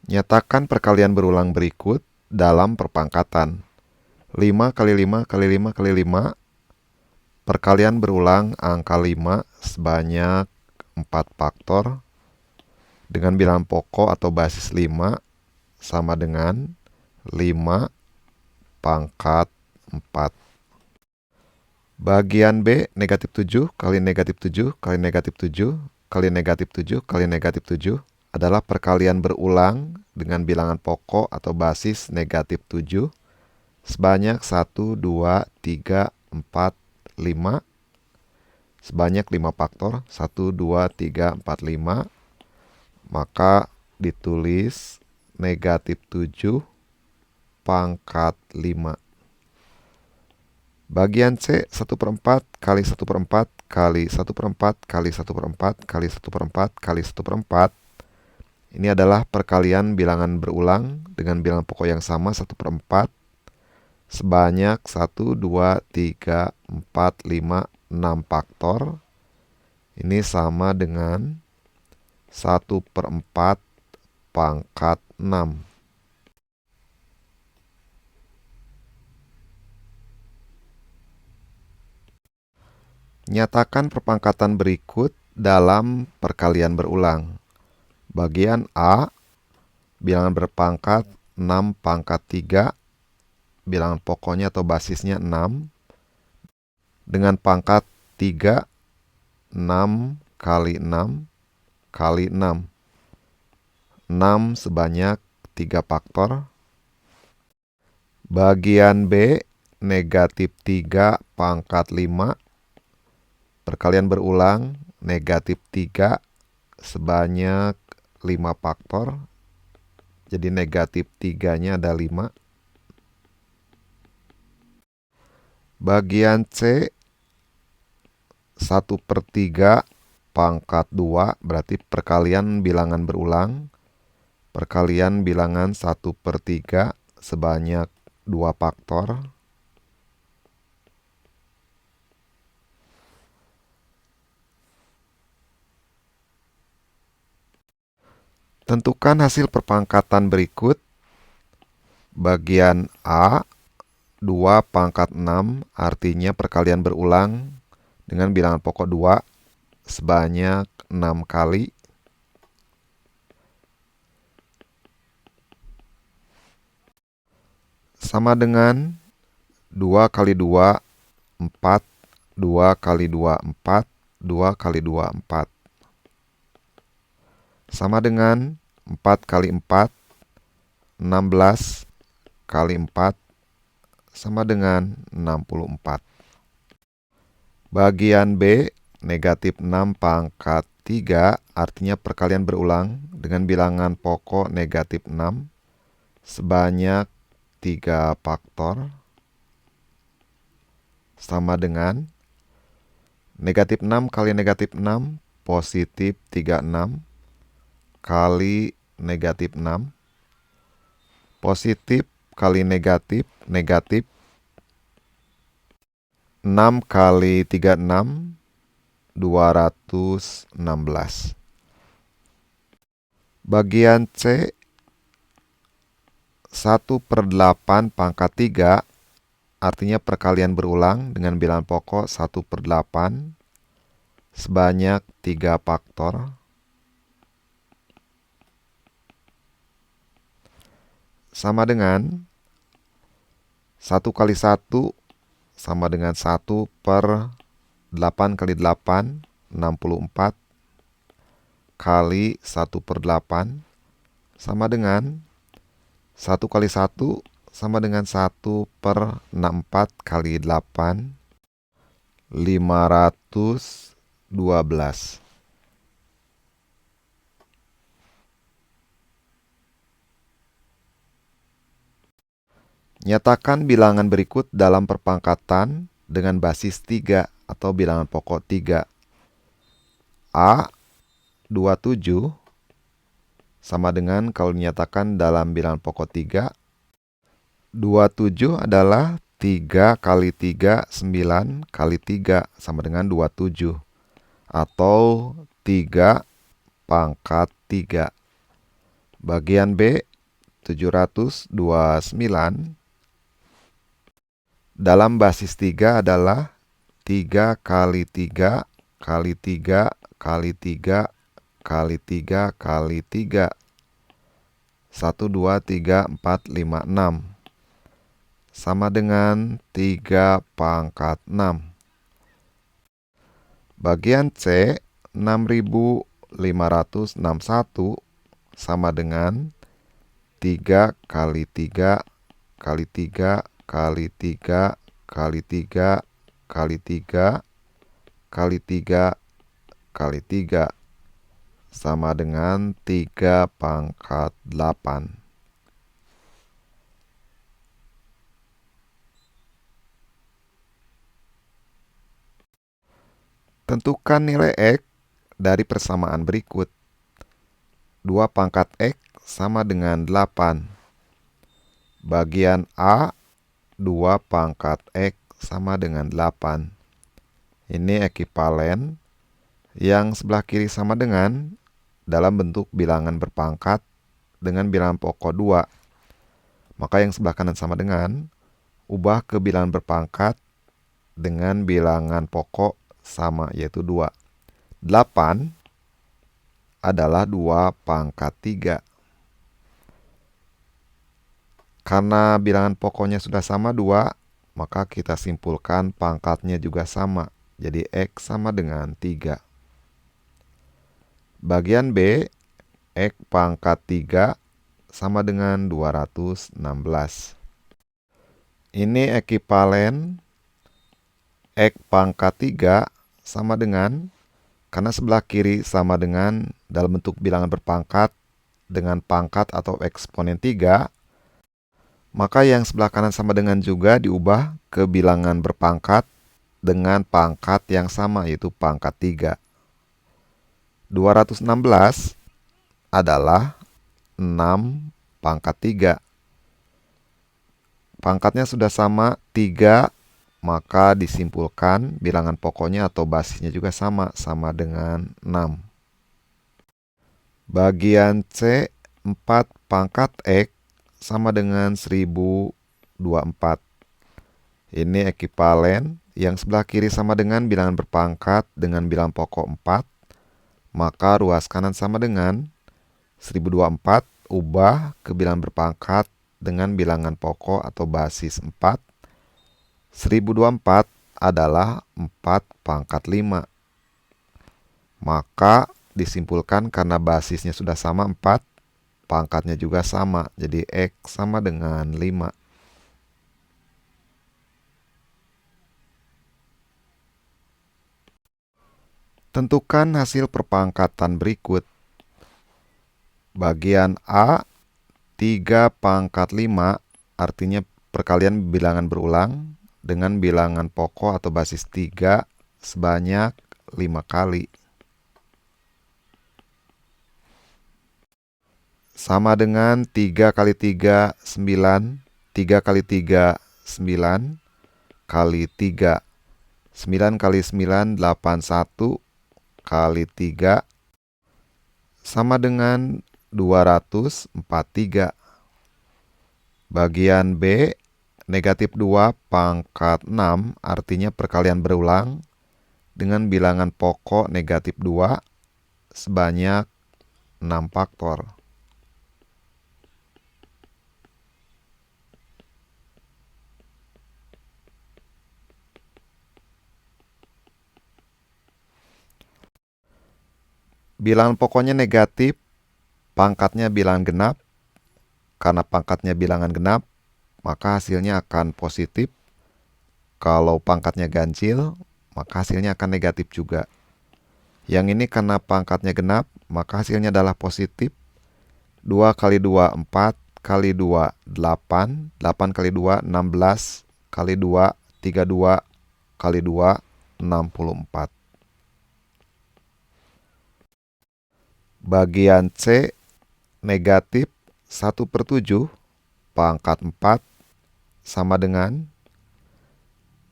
Nyatakan perkalian berulang berikut dalam perpangkatan. 5 kali 5 kali 5 kali 5. Perkalian berulang angka 5 sebanyak 4 faktor dengan bilangan pokok atau basis 5 sama dengan 5 pangkat 4. Bagian B, negatif 7 kali negatif 7 kali negatif 7 kali negatif 7 kali negatif 7 adalah perkalian berulang dengan bilangan pokok atau basis negatif 7 sebanyak 1, 2, 3, 4, 5 sebanyak 5 faktor 1, 2, 3, 4, 5. Maka ditulis negatif 7 pangkat 5. Bagian C, 1/4 kali 1/4 kali 1/4 kali 1/4 kali 1/4 kali 1/4. Ini adalah perkalian bilangan berulang dengan bilangan pokok yang sama 1/4 sebanyak 1, 2, 3, 4, 5, 6 faktor. Ini sama dengan 1/4 pangkat 6. Nyatakan perpangkatan berikut dalam perkalian berulang. Bagian A, bilangan berpangkat 6 pangkat 3, bilangan pokoknya atau basisnya 6, dengan pangkat 3, 6 kali 6 kali 6. 6 sebanyak 3 faktor. Bagian B, negatif 3 pangkat 5, perkalian berulang negatif 3 sebanyak 5 faktor. Jadi negatif 3-nya ada 5. Bagian C, 1/3 pangkat 2, berarti perkalian bilangan berulang. Perkalian bilangan 1/3 sebanyak 2 faktor. Tentukan hasil perpangkatan berikut. Bagian A, 2 pangkat 6, artinya perkalian berulang dengan bilangan pokok 2 sebanyak 6 kali. Sama dengan 2 kali 2, 4, 2 kali 2, 4, 2 kali 2, 4. Sama dengan 4 kali 4, 16 kali 4, sama dengan 64. Bagian B, negatif 6 pangkat 3, artinya perkalian berulang dengan bilangan pokok negatif 6 sebanyak 3 faktor. Sama dengan negatif 6 kali negatif 6, positif 36 kali negatif 6. Positif kali negatif, negatif. 6 kali 36, 216. Bagian C, 1/8 pangkat 3, artinya perkalian berulang dengan bilangan pokok 1/8 sebanyak 3 faktor. Sama dengan 1 kali 1 sama dengan 1/8 kali 8, 64 kali 1/8 sama dengan 1 kali 1 sama dengan 1/64 kali 8, 512. Nyatakan bilangan berikut dalam perpangkatan dengan basis 3 atau bilangan pokok 3. A, 27 sama dengan kalau dinyatakan dalam bilangan pokok 3. 27 adalah 3 kali 3, 9 kali 3 sama dengan 27. Atau 3 pangkat 3. Bagian B 729 dalam basis 3 adalah 3 kali 3 kali 3 kali 3 kali 3 kali 3. 1, 2, 3, 4, 5, 6. Sama dengan 3 pangkat 6. Bagian C 6561 sama dengan 3 kali 3 kali 3 kali 3 kali 3 kali 3 kali 3 kali 3 sama dengan 3 pangkat 8. Tentukan nilai X dari persamaan berikut. 2 pangkat X sama dengan 8. Bagian A 2 pangkat X sama dengan 8. Ini ekivalen. Yang sebelah kiri sama dengan dalam bentuk bilangan berpangkat dengan bilangan pokok 2. Maka yang sebelah kanan sama dengan, ubah ke bilangan berpangkat dengan bilangan pokok sama, yaitu 2. 8 adalah 2 pangkat 3. Karena bilangan pokoknya sudah sama 2, maka kita simpulkan pangkatnya juga sama. Jadi X sama dengan 3. Bagian B, X pangkat 3 sama dengan 216. Ini ekivalen X pangkat 3 sama dengan, karena sebelah kiri sama dengan dalam bentuk bilangan berpangkat dengan pangkat atau eksponen 3, maka yang sebelah kanan sama dengan juga diubah ke bilangan berpangkat dengan pangkat yang sama, yaitu pangkat 3. 216 adalah 6 pangkat 3. Pangkatnya sudah sama 3, maka disimpulkan bilangan pokoknya atau basisnya juga sama, sama dengan 6. Bagian C 4 pangkat X sama dengan 1024. Ini ekivalen. Yang sebelah kiri sama dengan bilangan berpangkat dengan bilangan pokok 4. Maka ruas kanan sama dengan 1024, ubah ke bilangan berpangkat dengan bilangan pokok atau basis 4. 1024 adalah 4 pangkat 5. Maka disimpulkan karena basisnya sudah sama 4, pangkatnya juga sama. Jadi X sama dengan 5. Tentukan hasil perpangkatan berikut. Bagian A 3 pangkat 5 artinya perkalian bilangan berulang dengan bilangan pokok atau basis 3 sebanyak 5 kali. Sama dengan 3 kali 3, 9. 3 kali 3, 9. Kali 3. 9 kali 9, 81. Kali 3. Sama dengan 243. Bagian B, negatif 2 pangkat 6 artinya perkalian berulang dengan bilangan pokok negatif 2 sebanyak 6 faktor. Bilangan pokoknya negatif, pangkatnya bilangan genap. Karena pangkatnya bilangan genap, maka hasilnya akan positif. Kalau pangkatnya ganjil, maka hasilnya akan negatif juga. Yang ini karena pangkatnya genap, maka hasilnya adalah positif. 2 kali 2, 4. Kali 2, 8. 8 kali 2, 16. Kali 2, 32. Kali 2, 64. Bagian C, negatif 1/7 pangkat 4 sama dengan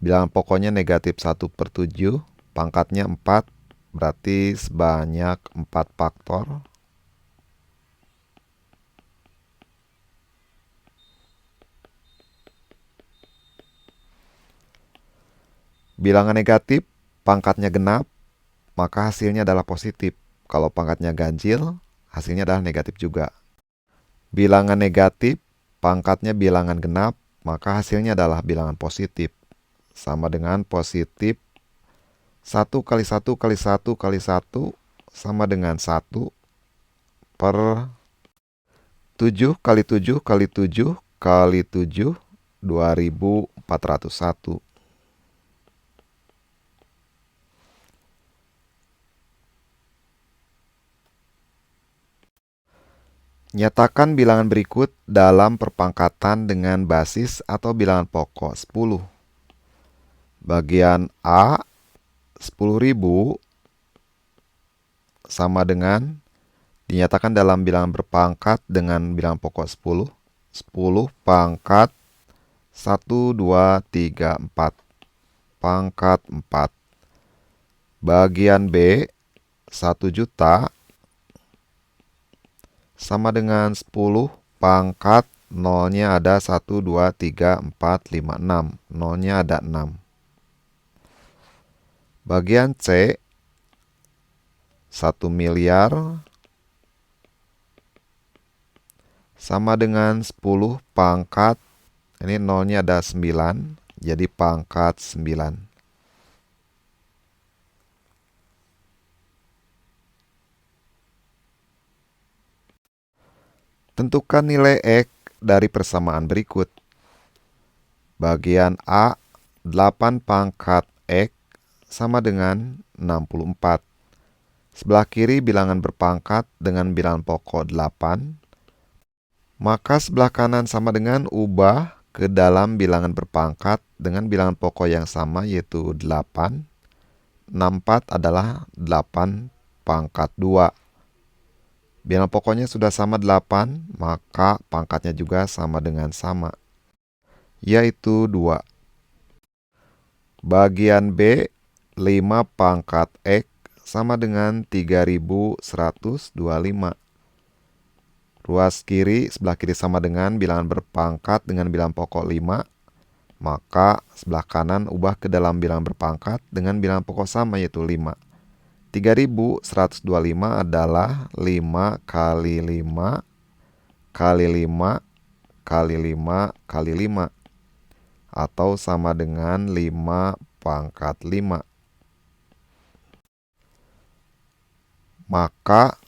bilangan pokoknya negatif 1/7, pangkatnya 4, berarti sebanyak 4 faktor. Bilangan negatif, pangkatnya genap, maka hasilnya adalah positif. Kalau pangkatnya ganjil, hasilnya adalah negatif juga. Bilangan negatif, pangkatnya bilangan genap, maka hasilnya adalah bilangan positif. Sama dengan positif 1 kali 1 kali 1 kali 1 sama dengan 1 per 7 kali 7 kali 7 kali 7, 2401. Nyatakan bilangan berikut dalam perpangkatan dengan basis atau bilangan pokok 10. Bagian A 10.000 sama dengan dinyatakan dalam bilangan berpangkat dengan bilangan pokok 10. 10 pangkat 1, 2, 3, 4. Pangkat 4. Bagian B 1 juta sama dengan 10 pangkat nolnya ada 1, 2, 3, 4, 5, 6. Nolnya ada 6. Bagian C 1 miliar sama dengan 10 pangkat, ini nolnya ada 9, jadi pangkat 9. Tentukan nilai X dari persamaan berikut. Bagian A 8 pangkat X sama dengan 64. Sebelah kiri bilangan berpangkat dengan bilangan pokok 8. Maka sebelah kanan sama dengan ubah ke dalam bilangan berpangkat dengan bilangan pokok yang sama yaitu 8. 64 adalah 8 pangkat 2. Bilangan pokoknya sudah sama 8, maka pangkatnya juga sama dengan sama, yaitu 2. Bagian B 5 pangkat X sama dengan 3125. Ruas kiri, sebelah kiri sama dengan bilangan berpangkat dengan bilangan pokok 5. Maka sebelah kanan ubah ke dalam bilangan berpangkat dengan bilangan pokok sama yaitu 5. 3125 adalah 5 kali 5 kali 5 kali 5 kali 5. Atau sama dengan 5 pangkat 5. Maka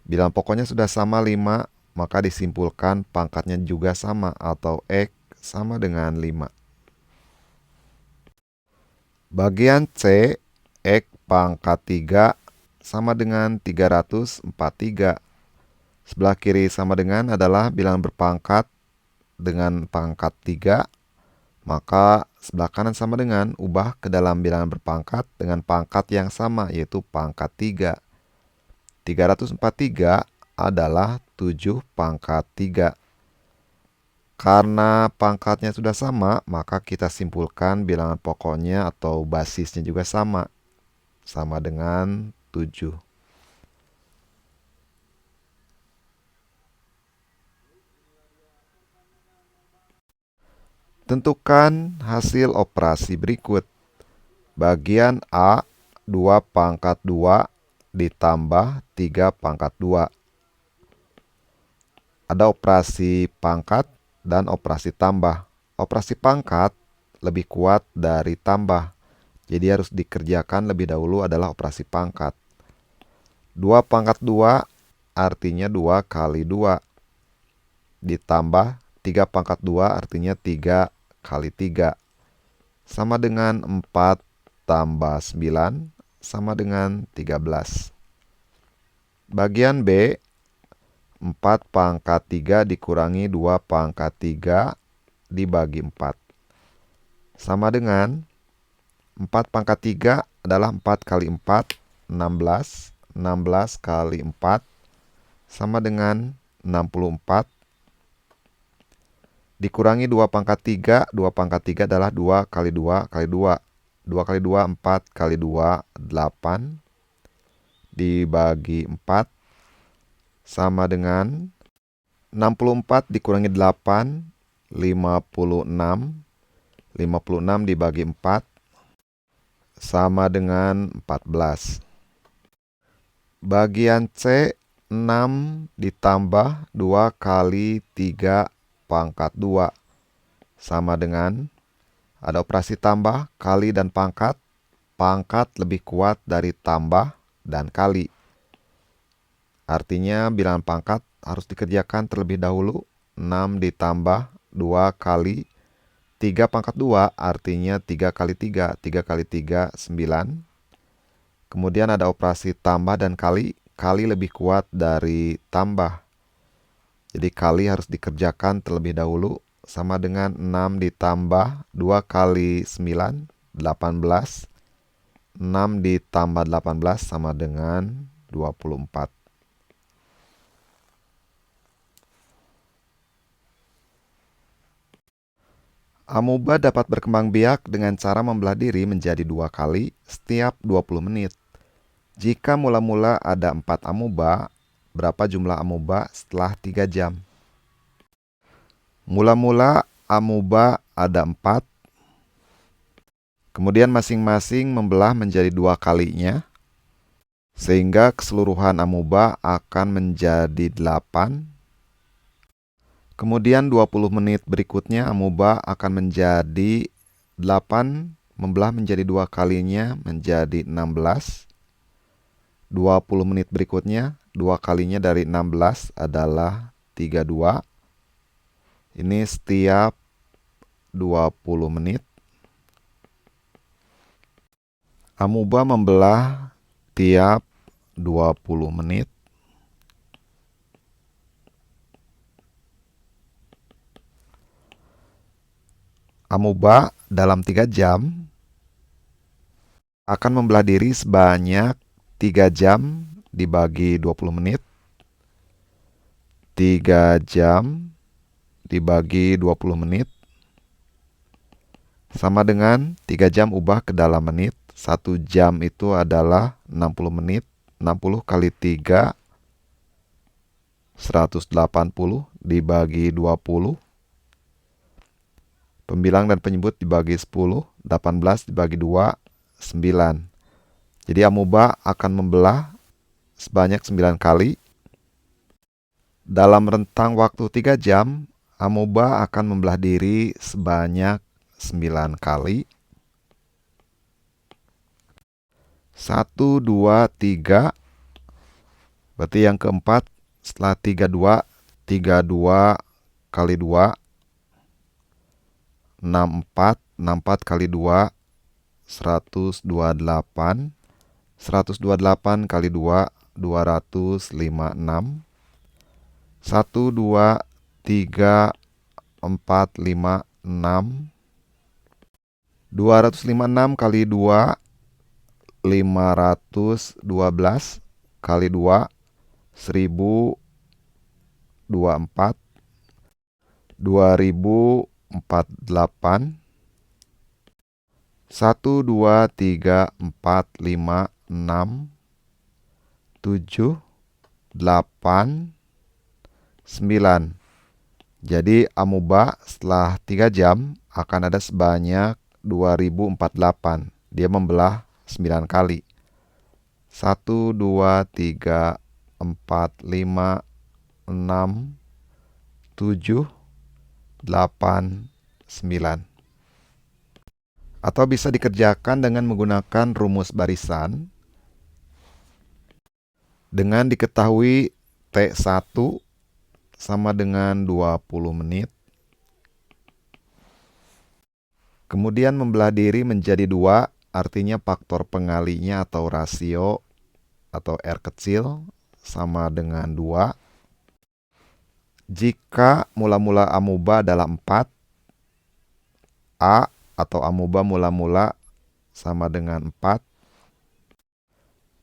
bilangan pokoknya sudah sama 5, maka disimpulkan pangkatnya juga sama atau X sama dengan 5. Bagian C, X pangkat 3 sama dengan 343. Sebelah kiri sama dengan adalah bilangan berpangkat dengan pangkat 3. Maka sebelah kanan sama dengan ubah ke dalam bilangan berpangkat dengan pangkat yang sama yaitu pangkat 3. 343 adalah 7 pangkat 3. Karena pangkatnya sudah sama, maka kita simpulkan bilangan pokoknya atau basisnya juga sama. Sama dengan 7. Tentukan hasil operasi berikut. Bagian A 2 pangkat 2 ditambah 3 pangkat 2. Ada operasi pangkat dan operasi tambah. Operasi pangkat lebih kuat dari tambah. Jadi harus dikerjakan lebih dahulu adalah operasi pangkat. 2 pangkat 2 artinya 2 kali 2. Ditambah 3 pangkat 2 artinya 3 kali 3. Sama dengan 4 tambah 9 sama dengan 13. Bagian B 4 pangkat 3 dikurangi 2 pangkat 3 dibagi 4. Sama dengan 4 pangkat 3 adalah 4 kali 4, 16. 16 kali 4 sama dengan 64. Dikurangi 2 pangkat 3, 2 pangkat 3 adalah 2 kali 2 kali 2. 2 kali 2, 4 kali 2, 8. Dibagi 4. Sama dengan 64 dikurangi 8, 56. 56 dibagi 4 sama dengan 14. Bagian C, 6 ditambah 2 kali 3 pangkat 2 sama dengan, ada operasi tambah, kali dan pangkat. Pangkat lebih kuat dari tambah dan kali. Artinya bilangan pangkat harus dikerjakan terlebih dahulu. 6 ditambah 2 kali 3 pangkat 2 artinya 3 kali 3. 3 kali 3, 9. Kemudian ada operasi tambah dan kali. Kali lebih kuat dari tambah. Jadi kali harus dikerjakan terlebih dahulu. Sama dengan 6 ditambah 2 kali 9, 18. 6 ditambah 18 sama dengan 24. Amuba dapat berkembang biak dengan cara membelah diri menjadi 2 kali setiap 20 menit. Jika mula-mula ada 4 amuba, berapa jumlah amuba setelah 3 jam? Mula-mula amuba ada 4, kemudian masing-masing membelah menjadi 2 kalinya, sehingga keseluruhan amuba akan menjadi 8. Kemudian 20 menit berikutnya amuba akan menjadi 8, membelah menjadi 2 kalinya menjadi 16. 20 menit berikutnya 2 kalinya dari 16 adalah 32. Ini setiap 20 menit. Amuba membelah tiap 20 menit. Amuba dalam 3 jam akan membelah diri sebanyak 3 jam dibagi 20 menit. 3 jam dibagi 20 menit sama dengan 3 jam ubah ke dalam menit. 1 jam itu adalah 60 menit. 60 kali 3, 180 dibagi 20. Pembilang dan penyebut dibagi 10, 18 dibagi 2, 9. Jadi amuba akan membelah sebanyak 9 kali. Dalam rentang waktu 3 jam, amuba akan membelah diri sebanyak 9 kali. 1, 2, 3. Berarti yang keempat setelah 32, 32 kali 2. 64, 64 kali 2, 128. 128 kali 2, 256. 1, 2, 3, 4, 5, 6. 256 kali 2, 512 kali 2, 1024. 2048. 1, 2, 3, 4, 5, 6, 7, 8, 9. Jadi amuba setelah 3 jam akan ada sebanyak 2048. Dia membelah 9 kali. 1, 2, 3, 4, 5, 6, 7, 8, 9. Atau bisa dikerjakan dengan menggunakan rumus barisan. Dengan diketahui T1 sama dengan 20 menit. Kemudian membelah diri menjadi 2, artinya faktor pengalinya atau rasio atau R kecil sama dengan 2. Jika mula-mula amuba adalah 4, A atau amuba mula-mula sama dengan 4.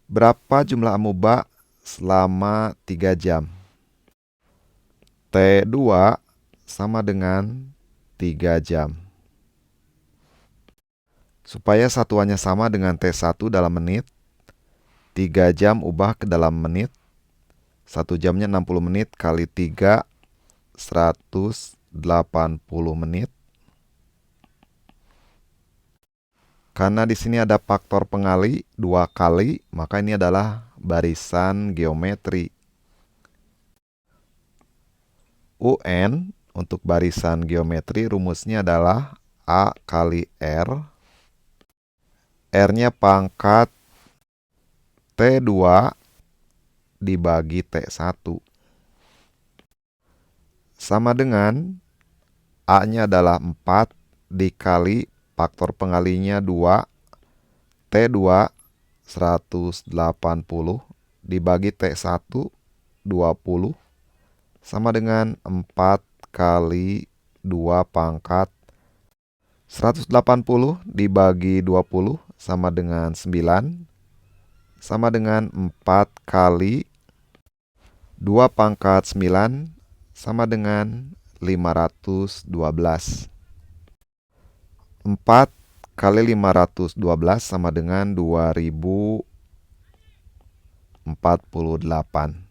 Berapa jumlah amuba selama 3 jam? T2 sama dengan 3 jam. Supaya satuannya sama dengan T1 dalam menit, 3 jam ubah ke dalam menit. 1 jamnya 60 menit kali 3, 180 menit. Karena di sini ada faktor pengali 2 kali, maka ini adalah barisan geometri. UN untuk barisan geometri rumusnya adalah A kali R. R-nya pangkat T2 dibagi T1. Sama dengan A-nya adalah 4 dikali faktor pengalinya 2, T2 180 dibagi T1 20 sama dengan 4 kali 2 pangkat 180 dibagi 20 sama dengan 9 sama dengan 4 kali 2 pangkat 9 sama dengan 512. 4 kali 512 sama dengan 2048.